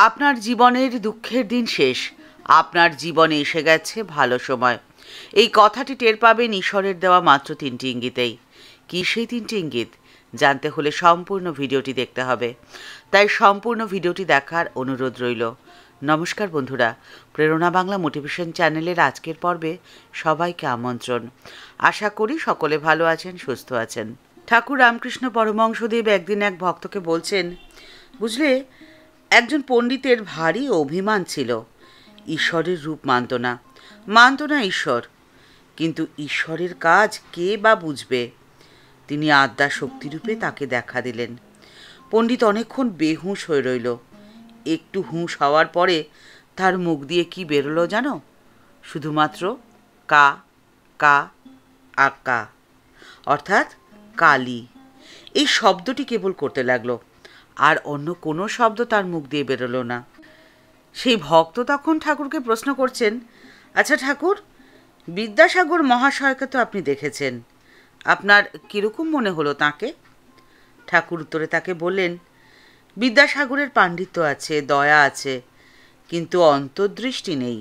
আপনার জীবনের দুঃখের দিন শেষ, আপনার জীবনে এসে গেছে ভালো সময়। এই কথাটি টের পাবেন ঈশ্বরের দেওয়া মাত্র 3টি ইঙ্গিতেই। কী সেই 3টি ইঙ্গিত? জানতে হলে সম্পূর্ণ ভিডিওটি দেখতে হবে, তাই সম্পূর্ণ ভিডিওটি দেখার অনুরোধ রইল। নমস্কার বন্ধুরা, প্রেরণা বাংলা মোটিভেশন চ্যানেলের আজকের পর্বে সবাইকে আমন্ত্রণ। আশা করি সকলে ভালো আছেন, সুস্থ আছেন। ঠাকুর রামকৃষ্ণ পরমহংসদেব একদিন এক ভক্তকে বলছেন, বুঝলে, একজন পণ্ডিতের ভারী অভিমান ছিল। ঈশ্বরের রূপ মানত না ঈশ্বর, কিন্তু ঈশ্বরের কাজ কে বা বুঝবে। তিনি আদ্যা শক্তিরূপে তাকে দেখা দিলেন। পণ্ডিত অনেকক্ষণ বেহুঁশ হয়ে রইল। একটু হুঁশ হওয়ার পরে তার মুখ দিয়ে কি বেরোলো জানো? শুধুমাত্র কা কা আকা, অর্থাৎ কালী। এই শব্দটি কেবল করতে লাগলো, আর অন্য কোনো শব্দ তার মুখ দিয়ে বেরোলো না। সেই ভক্ত তখন ঠাকুরকে প্রশ্ন করছেন, আচ্ছা ঠাকুর, বিদ্যাসাগর মহাশয়কে তো আপনি দেখেছেন, আপনার কীরকম মনে হলো তাঁকে? ঠাকুর উত্তরে তাকে বললেন, বিদ্যাসাগরের পাণ্ডিত্য আছে, দয়া আছে, কিন্তু অন্তর্দৃষ্টি নেই।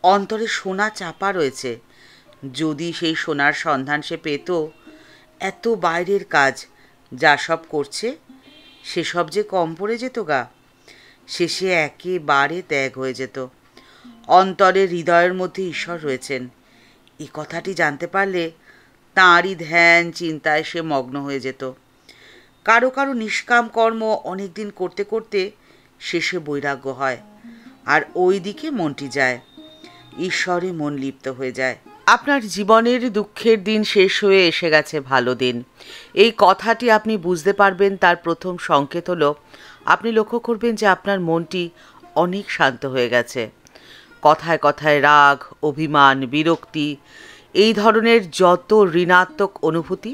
অন্তরে সোনা চাপা রয়েছে। যদি সেই সোনার সন্ধান সে পেত, এত বাইরের কাজ যা সব করছে সেসব যে কম পড়ে যেত গা, শেষে একেবারে ত্যাগ হয়ে যেত। অন্তরে হৃদয়ের মধ্যে ঈশ্বর রয়েছেন, এই কথাটি জানতে পারলে তাঁরই ধ্যান চিন্তায় সে মগ্ন হয়ে যেত। কারো কারো নিষ্কাম কর্ম অনেক দিন করতে করতে শেষে বৈরাগ্য হয়, আর ওই দিকে মনটি যায়, ঈশ্বরে মন লিপ্ত হয়ে যায়। আপনার জীবনের দুঃখের দিন শেষ হয়ে এসে গেছে ভালো দিন। এই কথাটি আপনি বুঝতে পারবেন, তার প্রথম সংকেত হলো আপনি লক্ষ্য করবেন যে আপনার মনটি অনেক শান্ত হয়ে গেছে। কথায় কথায় রাগ, অভিমান, বিরক্তি, এই ধরনের যত ঋণাত্মক অনুভূতি,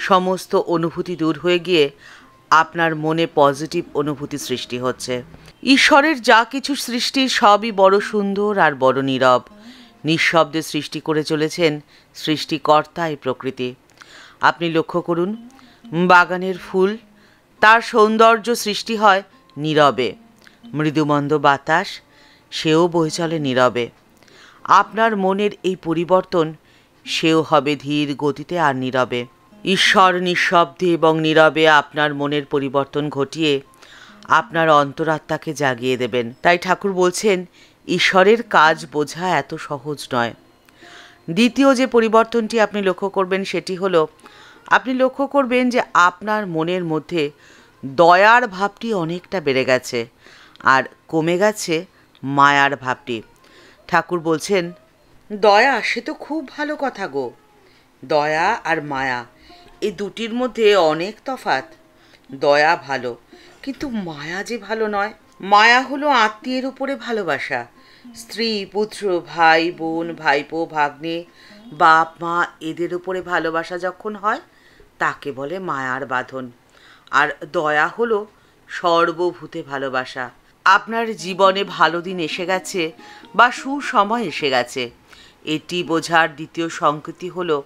সমস্ত অনুভূতি দূর হয়ে গিয়ে আপনার মনে পজিটিভ অনুভূতি সৃষ্টি হচ্ছে। ঈশ্বরের যা কিছু সৃষ্টি সবই বড় সুন্দর আর বড় নীরব। নিঃশব্দে সৃষ্টি করে চলেছেন সৃষ্টিকর্তা এই প্রকৃতি। আপনি লক্ষ্য করুন, বাগানের ফুল, তার সৌন্দর্য সৃষ্টি হয় নীরবে। মৃদুমন্দ বাতাস, সেও বয়ে চলে নীরবে। আপনার মনের এই পরিবর্তন, সেও হবে ধীর গতিতে আর নীরবে। ঈশ্বর নিঃশব্দে এবং নীরবে আপনার মনের পরিবর্তন ঘটিয়ে আপনার অন্তরাত্মাকে জাগিয়ে দেবেন। তাই ঠাকুর বলছেন, ঈশ্বরের কাজ বোঝা এত সহজ নয়। দ্বিতীয় যে পরিবর্তনটি আপনি লক্ষ্য করবেন সেটি হলো, আপনি লক্ষ্য করবেন যে আপনার মনের মধ্যে দয়ার ভাবটি অনেকটা বেড়ে গেছে আর কমে গেছে মায়ার ভাবটি। ঠাকুর বলছেন, দয়া সে তো খুব ভালো কথা গো। দয়া আর মায়া, এই দুটির মধ্যে অনেক তফাৎ। দয়া ভালো, কিন্তু মায়া যে ভালো নয়। মায়া হলো আত্মীয়ের উপরে ভালোবাসা। স্ত্রী, পুত্র, ভাই, বোন, ভাইপো, ভাগ্নে, বাপ মা, এদের উপরে ভালোবাসা যখন হয় তাকে বলে মায়ার বাঁধন। আর দয়া হলো সর্বভূতে ভালোবাসা। আপনার জীবনে ভালো দিন এসে গেছে বা সুসময় এসে গেছে, এটি বোঝার দ্বিতীয় সংকেতই হলো,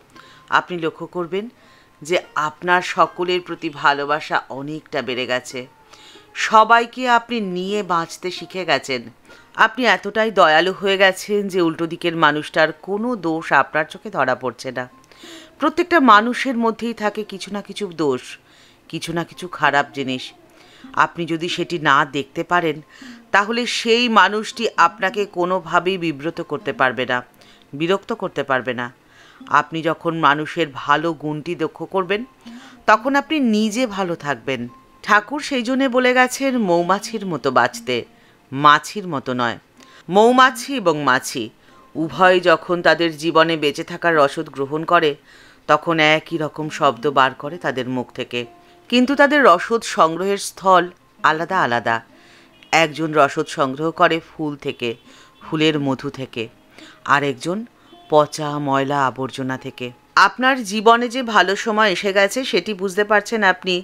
আপনি লক্ষ্য করবেন যে আপনার সকলের প্রতি ভালোবাসা অনেকটা বেড়ে গেছে। সবাইকে আপনি নিয়ে বাঁচতে শিখে গেছেন। আপনি এতটাই দয়ালু হয়ে গেছেন যে উল্টো দিকের মানুষটার কোনো দোষ আপনার চোখে ধরা পড়ছে না। প্রত্যেকটা মানুষের মধ্যেই থাকে কিছু না কিছু দোষ, কিছু না কিছু খারাপ জিনিস। আপনি যদি সেটি না দেখতে পারেন, তাহলে সেই মানুষটি আপনাকে কোনোভাবেই বিব্রত করতে পারবে না, বিরক্ত করতে পারবে না। আপনি যখন মানুষের ভালো গুণটি লক্ষ্য করবেন, তখন আপনি নিজে ভালো থাকবেন। ঠাকুর সেই জন্যে বলে গেছেন, মৌমাছির মতো বাঁচতে, মাছির মতো নয়। মৌমাছি এবং মাছি উভয় যখন তাদের জীবনে বেঁচে থাকার রসদ গ্রহণ করে, তখন একই রকম শব্দ বার করে তাদের মুখ থেকে, কিন্তু তাদের রসদ সংগ্রহের স্থল আলাদা আলাদা। একজন রসদ সংগ্রহ করে ফুল থেকে, ফুলের মধু থেকে, আর একজন পচা ময়লা আবর্জনা থেকে। আপনার জীবনে যে ভালো সময় এসে গেছে সেটি বুঝতে পারছেন আপনি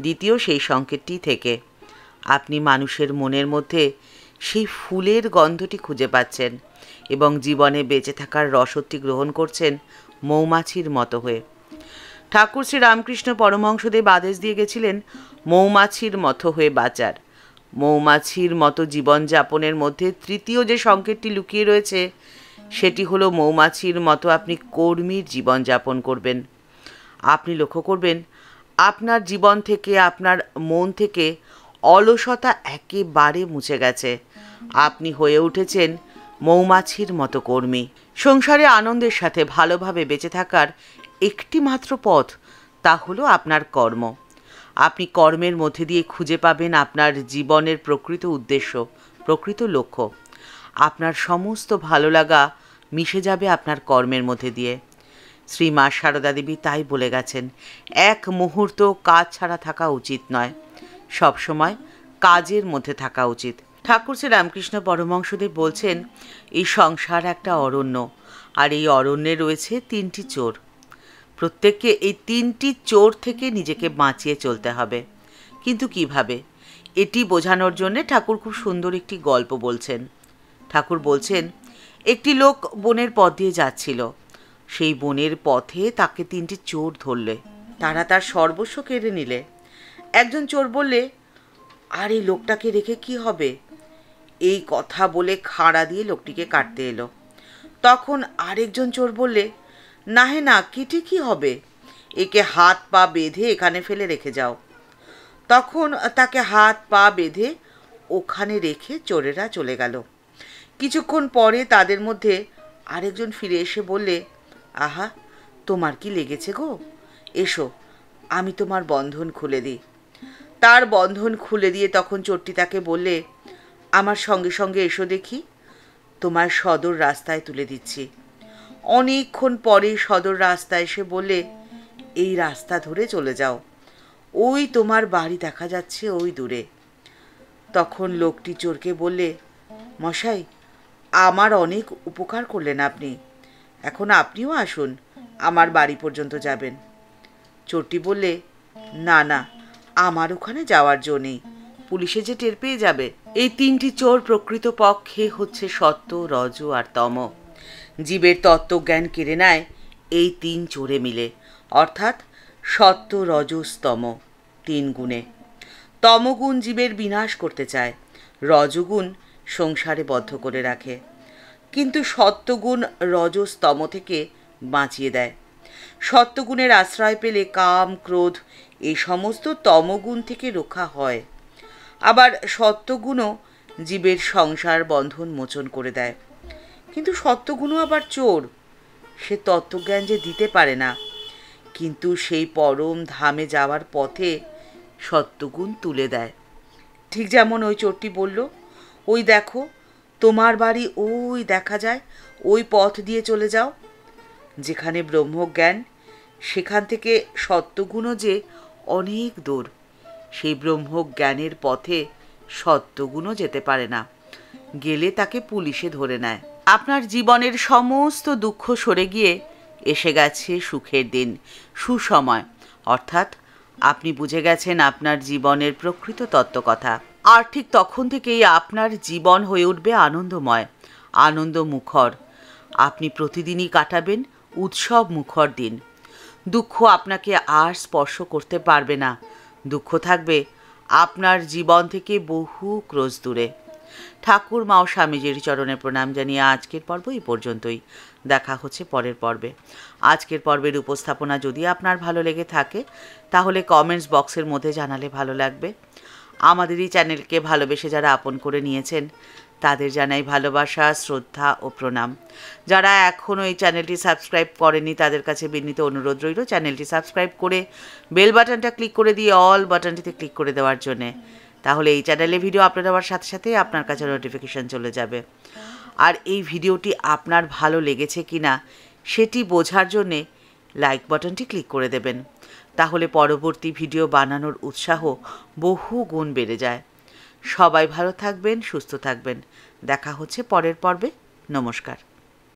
দ্বিতীয় সেই সংকেতটি থেকে। আপনি মানুষের মনের মধ্যে সেই ফুলের গন্ধটি খুঁজে পাচ্ছেন এবং জীবনে বেঁচে থাকার রসদটি গ্রহণ করছেন মৌমাছির মতো হয়ে। ঠাকুর শ্রী রামকৃষ্ণ পরমহংসদেব আদেশ দিয়ে গেছিলেন মৌমাছির মতো হয়ে বাঁচার। মৌমাছির মতো জীবনযাপনের মধ্যে তৃতীয় যে সংকেতটি লুকিয়ে রয়েছে সেটি হলো মৌমাছির মতো আপনি কর্মীর জীবনযাপন করবেন। আপনি লক্ষ্য করবেন আপনার জীবন থেকে, আপনার মন থেকে অলসতা একেবারে মুছে গেছে। আপনি হয়ে উঠেছেন মৌমাছির মতো কর্মী। সংসারে আনন্দের সাথে ভালোভাবে বেঁচে থাকার একটি মাত্র পথ, তা হলো আপনার কর্ম। আপনি কর্মের মধ্যে দিয়ে খুঁজে পাবেন আপনার জীবনের প্রকৃত উদ্দেশ্য, প্রকৃত লক্ষ্য। আপনার সমস্ত ভালো লাগা মিশে যাবে আপনার কর্মের মধ্যে দিয়ে। শ্রী মা সারদা দেবী তাই বলে গেছেন, এক মুহূর্ত কাজ ছাড়া থাকা উচিত নয়, সবসময় কাজের মধ্যে থাকা উচিত। ঠাকুর শ্রী রামকৃষ্ণ পরমহংসদেব বলছেন, এই সংসার একটা অরণ্য, আর এই অরণ্যে রয়েছে 3টি চোর। প্রত্যেককে এই 3টি চোর থেকে নিজেকে বাঁচিয়ে চলতে হবে। কিন্তু কিভাবে? এটি বোঝানোর জন্যে ঠাকুর খুব সুন্দর একটি গল্প বলছেন। ঠাকুর বলছেন, একটি লোক বনের পথ দিয়ে যাচ্ছিল। সেই বনের পথে তাকে 3টি চোর ধরলে। তারা তার সর্বস্ব কেড়ে নিলে। একজন চোর বললে, আর এই লোকটাকে রেখে কি হবে? এই কথা বলে খাঁড়া দিয়ে লোকটিকে কাটতে এলো। তখন আরেকজন চোর বললে, না হে না, কেটে কি হবে? একে হাত পা বেঁধে এখানে ফেলে রেখে যাও। তখন তাকে হাত পা বেঁধে ওখানে রেখে চোরেরা চলে গেল। কিছুক্ষণ পরে তাদের মধ্যে আরেকজন ফিরে এসে বললে, আহা, তোমার কি লেগেছে গো? এসো, আমি তোমার বন্ধন খুলে দিই। তার বন্ধন খুলে দিয়ে তখন চোরটি তাকে বললে, আমার সঙ্গে সঙ্গে এসো দেখি, তোমার সদর রাস্তায় তুলে দিচ্ছি। অনেকক্ষণ পরে সদর রাস্তায় এসে বললে, এই রাস্তা ধরে চলে যাও, ওই তোমার বাড়ি দেখা যাচ্ছে ওই দূরে। তখন লোকটি চোরকে বললে, মশাই, আমার অনেক উপকার করলেন আপনি, এখন আপনিও আসুন, আমার বাড়ি পর্যন্ত যাবেন। চোরটি বললে, না না, আমার ওখানে যাওয়ার জো নেই, পুলিশে যে টের পেয়ে যাবে। এই 3টি চোর প্রকৃত পক্ষে হচ্ছে সত্য, রজ আর তম। জীবের তত্ত্বজ্ঞান কেড়ে নেয় এই 3 চোরে মিলে, অর্থাৎ সত্য, রজস, তম 3 গুণে। তমগুণ জীবের বিনাশ করতে চায়, রজগুণ সংসারে বদ্ধ করে রাখে, কিন্তু সত্যগুণ রজস তম থেকে বাঁচিয়ে দেয়। সত্যগুণের আশ্রয় পেলে কাম, ক্রোধ এই সমস্ত তমগুণ থেকে রক্ষা হয়। আবার সত্যগুণও জীবের সংসার বন্ধন মোচন করে দেয়। কিন্তু সত্যগুণও আবার চোর, সে তত্ত্বজ্ঞান যে দিতে পারে না, কিন্তু সেই পরম ধামে যাওয়ার পথে সত্যগুণ তুলে দেয়। ঠিক যেমন ওই চোরটি বলল, ওই দেখো, তোমার বাড়ি ওই দেখা যায়, ওই পথ দিয়ে চলে যাও। যেখানে ব্রহ্মজ্ঞান, সেখান থেকে সত্যগুণও যে অনেক দূর। সেই ব্রহ্মজ্ঞানের পথে সত্যগুণও যেতে পারে না, গেলে তাকে পুলিশে ধরে নেয়। আপনার জীবনের সমস্ত দুঃখ সরে গিয়ে এসে গেছে সুখের দিন, সুসময়, অর্থাৎ আপনি বুঝে গেছেন আপনার জীবনের প্রকৃত তত্ত্বকথা। আর ঠিক তখন থেকেই আপনার জীবন হয়ে উঠবে আনন্দময়, আনন্দমুখর। আপনি প্রতিদিনই কাটাবেন উৎসব মুখর দিন। দুঃখ আপনাকে আর স্পর্শ করতে পারবে না। দুঃখ থাকবে আপনার জীবন থেকে বহু ক্রোশ দূরে। ঠাকুর মা ও স্বামীজির চরণে প্রণাম জানিয়ে আজকের পর্ব এই পর্যন্তই। দেখা হচ্ছে পরের পর্বে। আজকের পর্বের উপস্থাপনা যদি আপনার ভালো লেগে থাকে তাহলে কমেন্টস বক্সের মধ্যে জানালে ভালো লাগবে। আমাদের এই চ্যানেলকে ভালোবেসে যারা আপন করে নিয়েছেন তাদের জানাই ভালোবাসা, শ্রদ্ধা ও প্রণাম। যারা এখনও এই চ্যানেলটি সাবস্ক্রাইব করেনি তাদের কাছে বিনীত অনুরোধ রইল চ্যানেলটি সাবস্ক্রাইব করে বেল বাটনটা ক্লিক করে দিয়ে অল বাটনটিতে ক্লিক করে দেওয়ার জন্যে। তাহলে এই চ্যানেলে ভিডিও আপলোড হওয়ার সাথে সাথে আপনার কাছে নোটিফিকেশান চলে যাবে। আর এই ভিডিওটি আপনার ভালো লেগেছে কি না সেটি বোঝার জন্যে লাইক বাটনটি ক্লিক করে দেবেন। তাহলে পরবর্তী ভিডিও বানানোর উৎসাহ বহু গুণ বেড়ে যায়। সবাই ভালো থাকবেন, সুস্থ থাকবেন। দেখা হচ্ছে পরের পর্বে। নমস্কার।